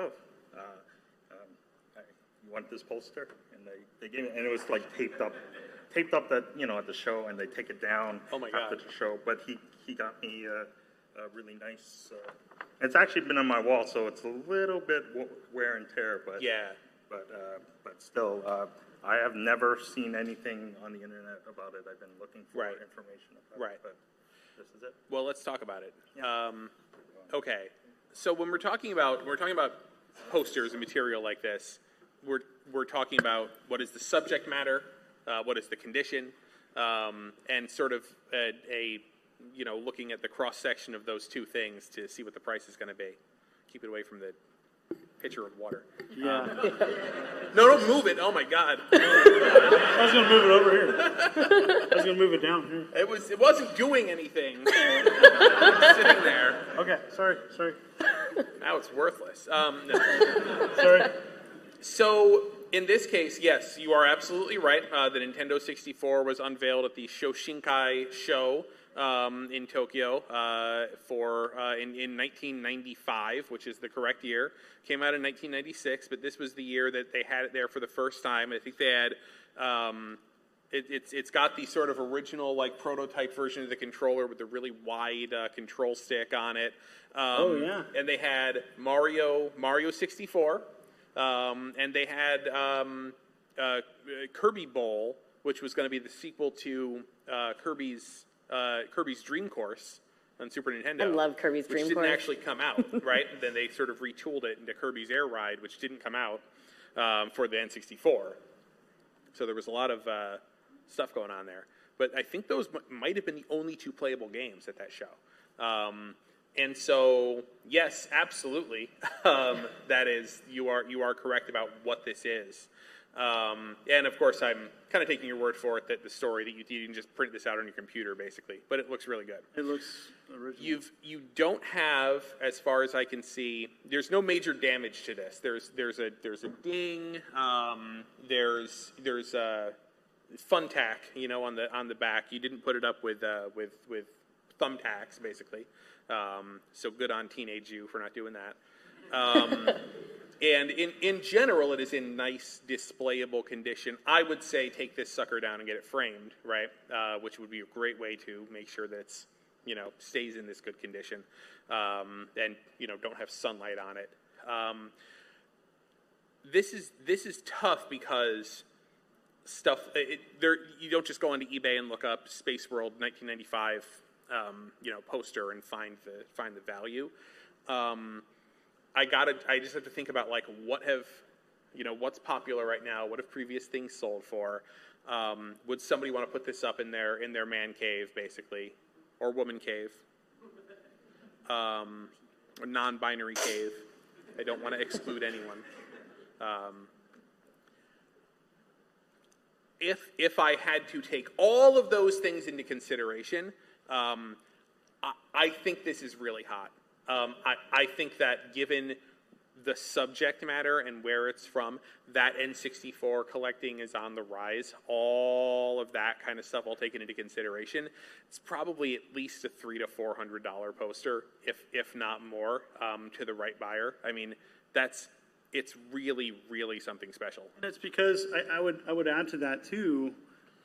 you want this poster? And they gave me, and it was like taped up that, at the show, and they take it down after the show. But he got me a really nice, it's actually been on my wall, so it's a little bit wear and tear, but but still, I have never seen anything on the internet about it. I've been looking for information about it, but this is it. Well, let's talk about it. Yeah. Okay. So when we're talking about posters and material like this, we're talking about what is the subject matter, what is the condition, and sort of looking at the cross section of those two things to see what the price is going to be. Keep it away from the pitcher of water. Yeah. No, don't move it. Oh my God. I was going to move it over here. I was going to move it down here. It wasn't doing anything. It was sitting there. Okay, sorry. Now it's worthless. No. Sorry. So in this case, yes, you are absolutely right. The Nintendo 64 was unveiled at the Shoshinkai show in Tokyo in 1995, which is the correct year. Came out in 1996, but this was the year that they had it there for the first time. I think they had it's got the sort of original like prototype version of the controller with the really wide control stick on it. Oh yeah. And they had Mario 64, and they had Kirby Bowl, which was going to be the sequel to Kirby's Dream Course on Super Nintendo. I love Kirby's Dream Which Course. didn't actually come out, right? And then they sort of retooled it into Kirby's Air Ride, which didn't come out for the N64. So there was a lot of stuff going on there. But I think those might have been the only two playable games at that show. And so, yes, absolutely, that is, you are correct about what this is. And of course, I'm kind of taking your word for it that the story that you can just print this out on your computer, basically. But it looks really good. It looks original. You don't have, as far as I can see, there's no major damage to this. There's a ding. There's a thumbtack, on the back. You didn't put it up with thumbtacks, basically. So good on teenage you for not doing that. And in general, it is in nice, displayable condition. I would say take this sucker down and get it framed, right? Which would be a great way to make sure that it's, stays in this good condition, and don't have sunlight on it. This is tough because stuff. You don't just go onto eBay and look up Space World 1995, poster and find the value. I just have to think about like what's popular right now. What have previous things sold for? Would somebody want to put this up in their man cave, basically, or woman cave, or non-binary cave? I don't want to exclude anyone. If I had to take all of those things into consideration, I think this is really hot. I think that given the subject matter and where it's from, that N64 collecting is on the rise. All of that kind of stuff all taken into consideration. It's probably at least a $300 to $400 poster, if not more, to the right buyer. I mean, it's really, really something special. And it's because I would add to that too,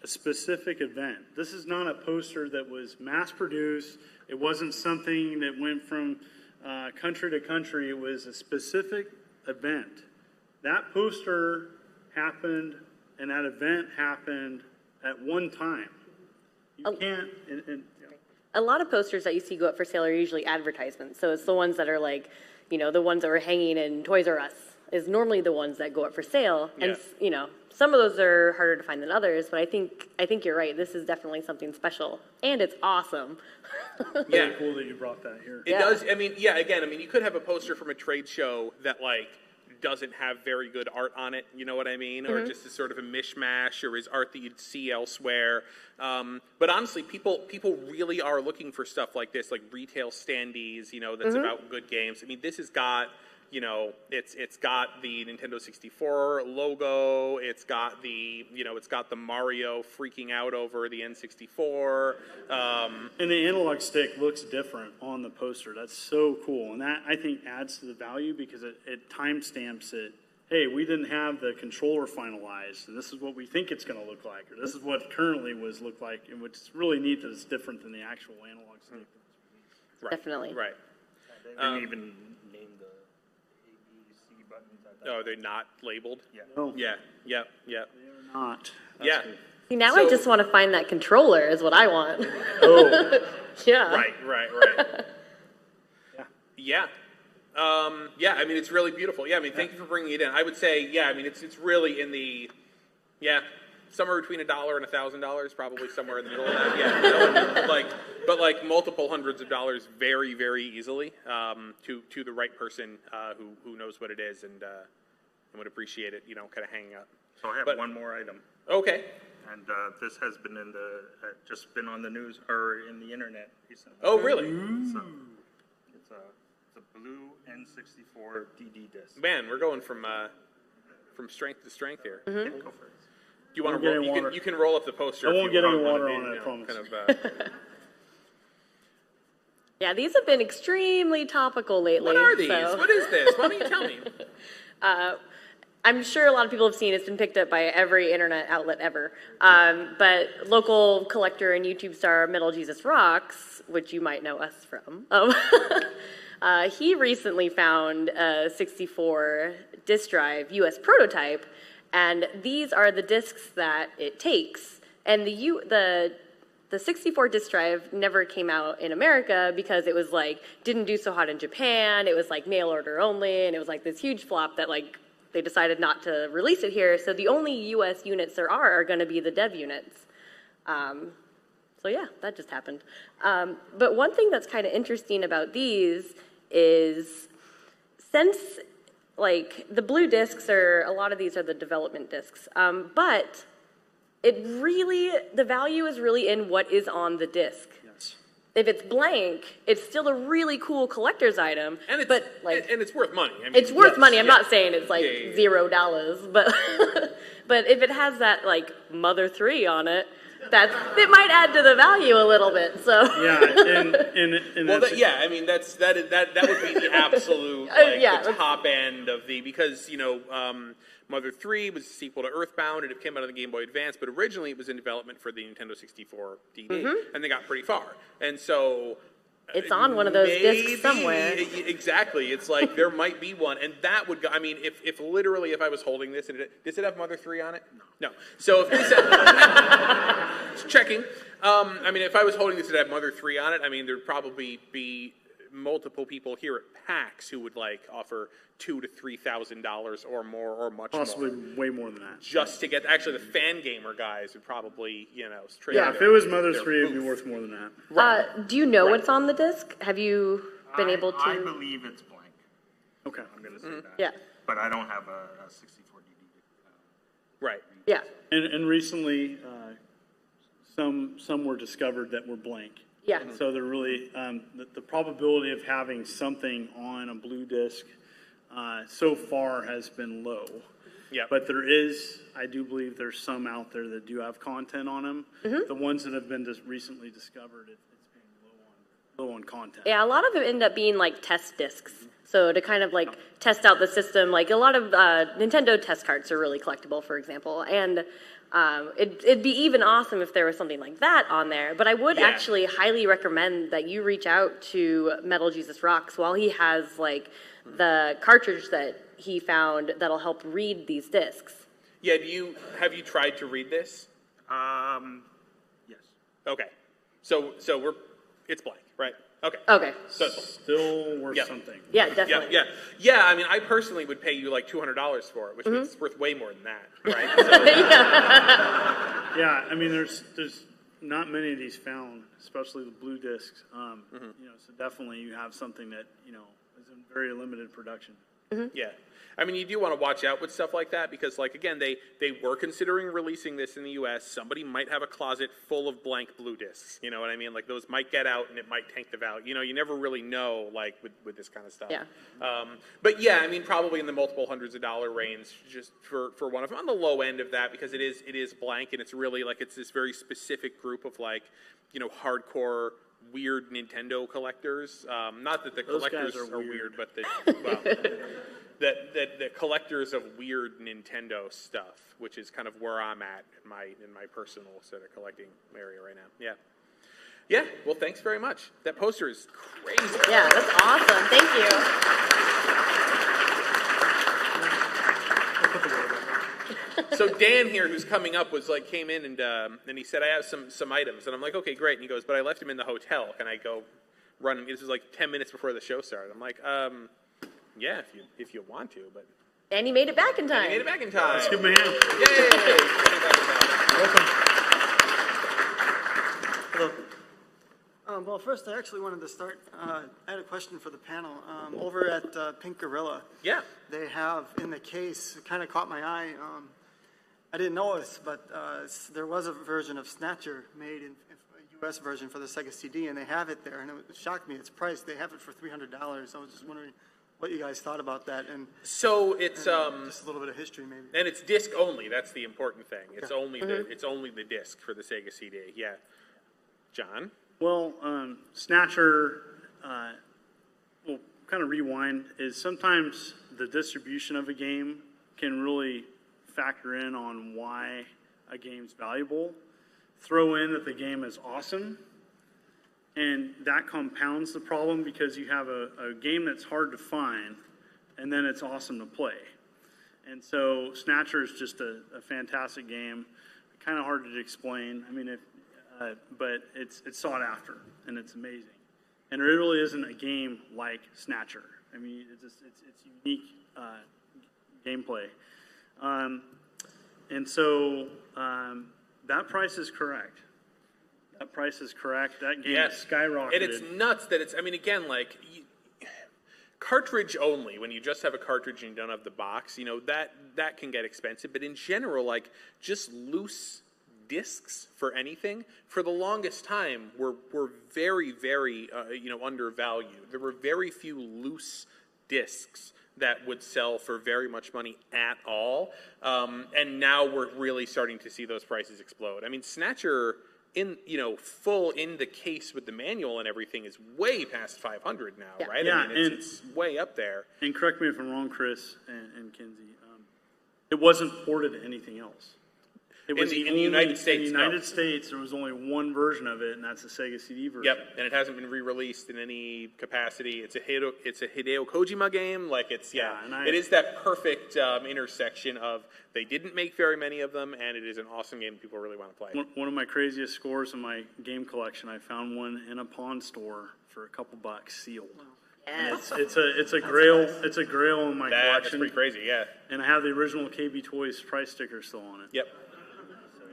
a specific event. This is not a poster that was mass produced. It wasn't something that went from country to country. It was a specific event. That poster happened, and that event happened at one time. You can't. A lot of posters that you see go up for sale are usually advertisements. So it's the ones that are like, the ones that were hanging in Toys R Us is normally the ones that go up for sale. Yeah. And some of those are harder to find than others, but I think you're right. This is definitely something special, and it's awesome. Yeah, Very cool that you brought that here. it does. I mean, you could have a poster from a trade show that like doesn't have very good art on it. You know what I mean? Or just is sort of a mishmash, or is art that you'd see elsewhere. But honestly, people really are looking for stuff like this, like retail standees. That's about good games. I mean, this has got. It's got the Nintendo 64 logo. It's got the Mario freaking out over the N64. And the analog stick looks different on the poster. That's so cool. And that, I think, adds to the value because it timestamps it. Hey, we didn't have the controller finalized, and this is what we think it's going to look like, or this is what it currently look like, and it's really neat that it's different than the actual analog stick. Right. Definitely. Right. They didn't even name the A, B, C buttons. Oh, they're not labeled? Yeah. No, Yeah. Yep. they're not. Yeah. See, now So- I just want to find that controller is what I want. Oh, Yeah. Right. yeah. Yeah. I mean, it's really beautiful. Yeah. I mean, thank you for bringing it in. I would say, yeah. I mean, it's really in the, yeah. somewhere between $1 and $1,000, probably somewhere in the middle of that. Yeah, but like multiple hundreds of dollars, very, very easily, to the right person who knows what it is and would appreciate it. Kind of hanging up. So I have one more item. Okay. And this has been just been on the news or in the internet recently. Oh, really? So it's a blue N64 DD disc. Man, we're going from strength to strength here. Yeah, go for it. You want to roll? You can roll up the poster. I won't get any water on it, I promise. Yeah, these have been extremely topical lately. What are these? So. What is this? Why don't you tell me? I'm sure a lot of people have seen it's been picked up by every internet outlet ever. But local collector and YouTube star Metal Jesus Rocks, which you might know us from, he recently found a 64 disk drive US prototype, and these are the discs that it takes. And the 64 disk drive never came out in America because it was didn't do so hot in Japan. It was mail order only, and it was this huge flop that they decided not to release it here. So the only US units there are going to be the dev units. So yeah, that just happened. But one thing that's kind of interesting about these is since the blue discs a lot of these are the development discs, but the value is really in what is on the disc. Yes. If it's blank, it's still a really cool collector's item. And it's, but and it's worth money. I mean, it's worth money. I'm not saying it's $0, but but if it has that Mother 3 on it, it might add to the value a little bit. So yeah, and well, I mean that would be the absolute the top end of because Mother 3 was a sequel to Earthbound, and it came out on the Game Boy Advance, but originally it was in development for the Nintendo 64 DD, and they got pretty far. And so it's on one of those discs somewhere. Exactly. It's there might be one, and that would go, I mean, if literally if I was holding this, does it have Mother 3 on it? No. So if this had, checking, I mean, if I was holding this, it had Mother 3 on it, I mean, there'd probably be multiple people here at PAX who would offer $2,000 to $3,000 or more or much possibly more. Way more than that. Just to get, actually the fan gamer guys would probably, trade. Yeah, if it was Mother 3, it'd be worth more than that. Right. Do you know what's on the disc? Have you been able to? I believe it's blank. Okay. I'm going to say that. Yeah. But I don't have a 64 DD. Right. Yeah. And recently, some were discovered that were blank. Yeah. So they're really, the probability of having something on a blue disc so far has been low. Yeah. But I do believe there's some out there that do have content on them. The ones that have been recently discovered, it's been low on content. Yeah, a lot of them end up being test discs. So to kind of test out the system, a lot of Nintendo test carts are really collectible, for example. And it'd be even awesome if there was something like that on there. But I would actually highly recommend that you reach out to Metal Jesus Rocks while he has the cartridge that he found that'll help read these discs. Yeah, have you tried to read this? Yes. Okay. So it's blank, right? Okay. Okay. So it's blank. Still worth something. Yeah, definitely. Yeah. I mean, I personally would pay you $200 for it, which means it's worth way more than that, right? So, yeah, I mean, there's not many of these found, especially the blue discs. So definitely you have something that is in very limited production. Yeah. I mean, you do want to watch out with stuff like that because, again, they were considering releasing this in the U.S. Somebody might have a closet full of blank blue discs. You know what I mean? Those might get out and it might tank the value. You never really know, with this kind of stuff. Yeah. But yeah, I mean, probably in the multiple hundreds of dollar range, just for one of them, on the low end of that, because it is blank and it's really it's this very specific group of hardcore weird Nintendo collectors. Not that the collectors are weird, but the collectors of weird Nintendo stuff, which is kind of where I'm at in my personal sort of collecting area right now. Yeah. Yeah. Well, thanks very much. That poster is crazy. Yeah, that's awesome. Thank you. So Dan here, who's coming up, was came in and he said, I have some items, and I'm like, okay, great. And he goes, but I left him in the hotel. Can I go run? This was 10 minutes before the show started. I'm like, yeah, if you want to, but. And he made it back in time. That's good, man. Yay! Hello. Well, first, I actually wanted to start. I had a question for the panel. Over at Pink Gorilla, Yeah. they have in the case, it kind of caught my eye. I didn't know this, but there was a version of Snatcher made in a U.S. version for the Sega CD, and they have it there, and it shocked me. Its price. They have it for $300. I was just wondering what you guys thought about that, and So it's just a little bit of history, maybe. and it's disc only. That's the important thing. It's Okay. only the disc for the Sega CD. Yeah. John. Well, Snatcher, we'll kind of rewind, is sometimes the distribution of a game can really factor in on why a game's valuable. Throw in that the game is awesome, and that compounds the problem because you have a game that's hard to find, and then it's awesome to play. And so Snatcher is just a fantastic game, kind of hard to explain. I mean, but it's sought after, and it's amazing. And there really isn't a game like Snatcher. I mean, it's unique gameplay. And so that price is correct. That price is correct. That game is skyrocketed. And it's nuts that it's, I mean, again, like, cartridge only, when you just have a cartridge and you don't have the box, that can get expensive. But in general, like, just loose discs for anything, for the longest time, were very, very, undervalued. There were very few loose discs that would sell for very much money at all. And now we're really starting to see those prices explode. I mean, Snatcher, full in the case with the manual and everything, is way past 500 now, right? Yeah, I mean, it's way up there. And correct me if I'm wrong, Chris and Kinsey, it wasn't ported to anything else. It was in the United States, In the United States, there was only one version of it, and that's the Sega CD version. Yep, and it hasn't been re-released in any capacity. It's a Hideo Kojima game. Like, it is that perfect intersection of they didn't make very many of them, and it is an awesome game people really want to play. One of my craziest scores in my game collection, I found one in a pawn store for a couple bucks, sealed. Yes. And it's a grail. It's a grail in my collection. That's pretty crazy, yeah. And I have the original KB Toys price sticker still on it. Yep.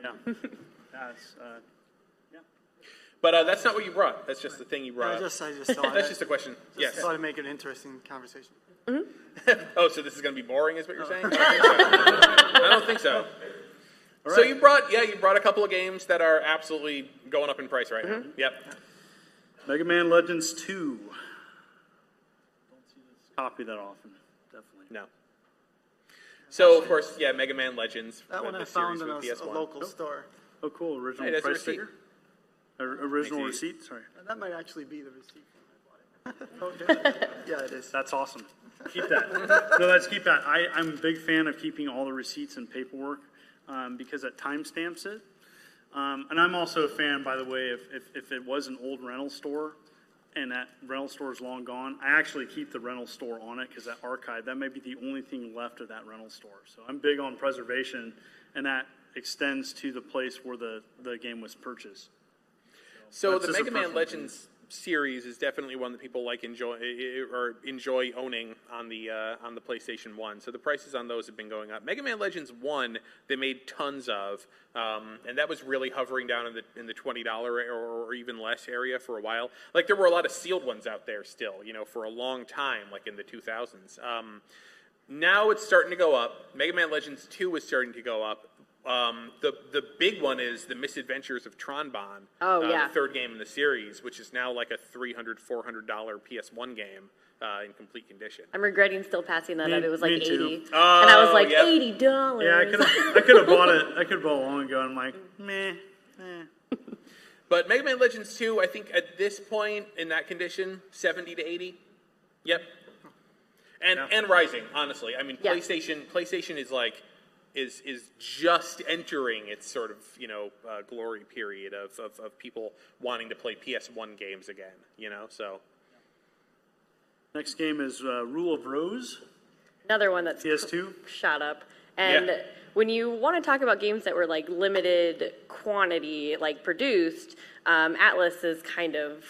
Yeah. That's, But that's not what you brought. That's just the thing you brought. I just thought That's just a question. Yes. thought it'd make it an interesting conversation. Oh, so this is going to be boring, is what you're saying? I don't think so. So you brought a couple of games that are absolutely going up in price right now. Yep. Mega Man Legends 2. Don't see this copy that often. Definitely. No. So, of course, Mega Man Legends. That one the I series found in with PS1. a local store. Oh, cool. Original Hey, that's a price receipt. sticker? Original receipt? Sorry. That might actually be the receipt when I bought it. Yeah, it is. That's awesome. Keep that. No, let's keep that. I'm a big fan of keeping all the receipts and paperwork because that timestamps it. And I'm also a fan, by the way, if it was an old rental store and that rental store is long gone, I actually keep the rental store on it because that archive, that may be the only thing left of that rental store. So I'm big on preservation, and that extends to the place where the game was purchased. So That's the just a Mega Man personal Legends series is definitely one that people enjoy owning on the PlayStation 1. So the prices on those have been going up. Mega Man Legends 1, they made tons of, and that was really hovering down in the $20 or even less area for a while. Like, there were a lot of sealed ones out there still, for a long time, like in the 2000s. Now it's starting to go up. Mega Man Legends 2 is starting to go up. The big one is The Misadventures of Tronbon, the third game in the series, which is now like a $300, $400 PS1 game in complete condition. I'm regretting still passing that up. It was like me too. $80, and I was like yep. $80. Yeah, I could have bought it. I could have bought it long ago. I'm like, meh. But Mega Man Legends 2, I think at this point in that condition, 70 to 80. Yep. And rising, honestly. I mean, Yeah. PlayStation is like is just entering its sort of glory period of people wanting to play PS1 games again. So. Next game is Rule of Rose. Another one that's PS2. shot up. And when you want to talk about games that were like limited quantity, like produced, Atlas is kind of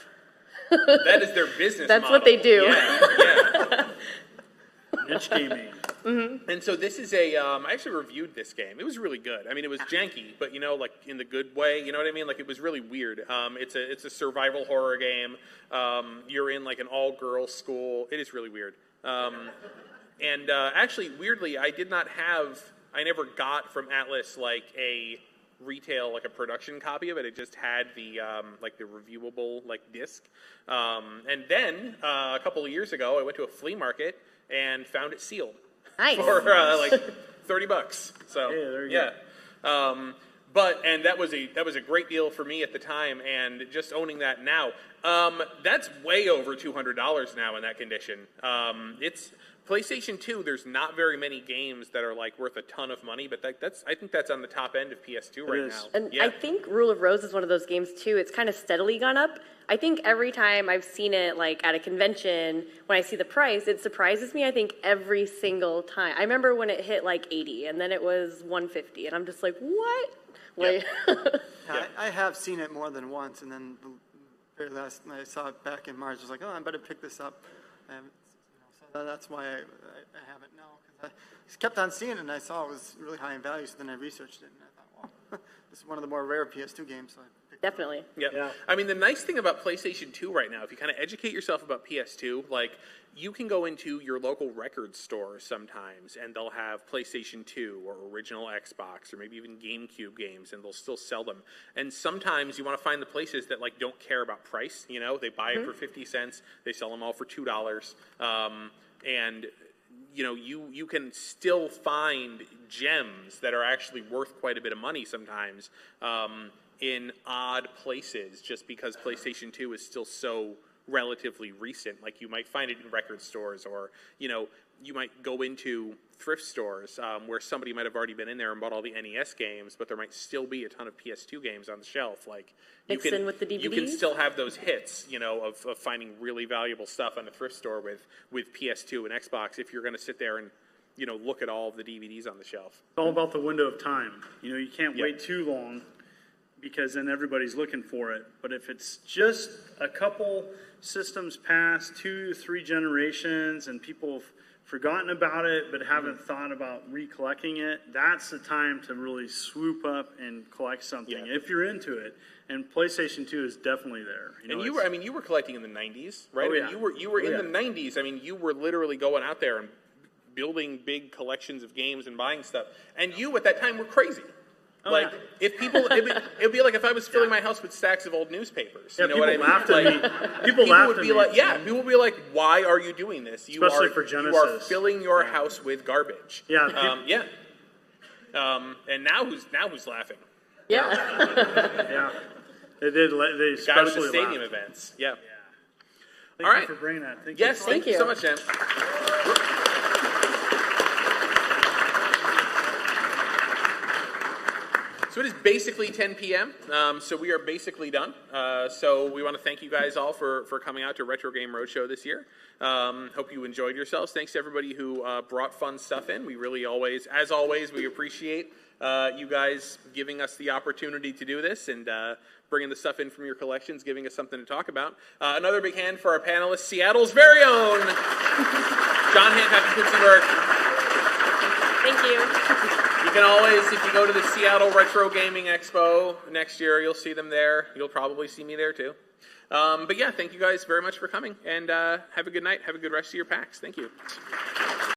That is their business That's model. what they do. Yeah. Niche gaming. And so this is I actually reviewed this game. It was really good. I mean, it was janky, but like in the good way. You know what I mean? Like it was really weird. It's a survival horror game. You're in like an all-girls school. It is really weird. And actually, weirdly, I never got from Atlas like a retail, like a production copy of it. It just had the like the reviewable like disc. And then a couple of years ago, I went to a flea market and found it sealed. Nice. For like $30. So yeah, there you go. And that was a great deal for me at the time, and just owning that now, that's way over $200 now in that condition. It's PlayStation 2. There's not very many games that are like worth a ton of money, but I think that's on the top end of PS2 right now. And I think Rule of Rose is one of those games too. It's kind of steadily gone up. I think every time I've seen it, like at a convention, when I see the price, it surprises me. I think every single time. I remember when it hit like 80, and then it was 150, and I'm just like, what? Like, I have seen it more than once, and then the very last I saw it back in March. I was like, oh, I better pick this up. So that's why I haven't now, because I just kept on seeing it, and I saw it was really high in value. So then I researched it, and I thought, well, this is one of the more rare PS2 games. So I picked it up. definitely. Yeah. I mean, the nice thing about PlayStation 2 right now, if you kind of educate yourself about PS2, like, you can go into your local record store sometimes, and they'll have PlayStation 2 or original Xbox or maybe even GameCube games, and they'll still sell them. And sometimes you want to find the places that, like, don't care about price, They buy it for 50 cents. They sell them all for $2. And you can still find gems that are actually worth quite a bit of money sometimes in odd places, just because PlayStation 2 is still so relatively recent. Like, you might find it in record stores, or you might go into thrift stores where somebody might have already been in there and bought all the NES games, but there might still be a ton of PS2 games on the shelf. Like, Mixed in with the DVDs? You can still have those hits, of finding really valuable stuff on a thrift store with PS2 and Xbox, if you're going to sit there and look at all of the DVDs on the shelf. It's all about the window of time. You can't wait too long, because then everybody's looking for it. But if it's just a couple systems past 2 to 3 generations, and people have forgotten about it but haven't thought about recollecting it, that's the time to really swoop up and collect something if you're into it. And PlayStation 2 is definitely there. And you were collecting in the 90s, right? Oh, yeah. You were in the 90s. I mean, you were literally going out there and building big collections of games and buying stuff. And you at that time were crazy. If people, it'd be like if I was filling my house with stacks of old newspapers. Yeah, you know what I mean? Laughed at me. People laughed would at be me. like, people would be like, "Why are you doing this? Especially for Genesis. You are filling your house with garbage." Yeah. And now who's laughing? Yeah. Yeah. They did. They especially Guy with the stadium laughed. events. Yeah. Thank All you right. for bringing that. Thank Yes, you. thank you so much, Dan. So it is basically 10 p.m., so we are basically done. So we want to thank you guys all for coming out to Retrogame Roadshow this year. Hope you enjoyed yourselves. Thanks to everybody who brought fun stuff in. We really as always, we appreciate you guys giving us the opportunity to do this and bringing the stuff in from your collections, giving us something to talk about. Another big hand for our panelists, Seattle's very own John Hancock and Pittsburgh. Thank you. You can always, if you go to the Seattle Retro Gaming Expo next year, you'll see them there. You'll probably see me there too. But yeah, thank you guys very much for coming, and have a good night. Have a good rest of your PAX. Thank you.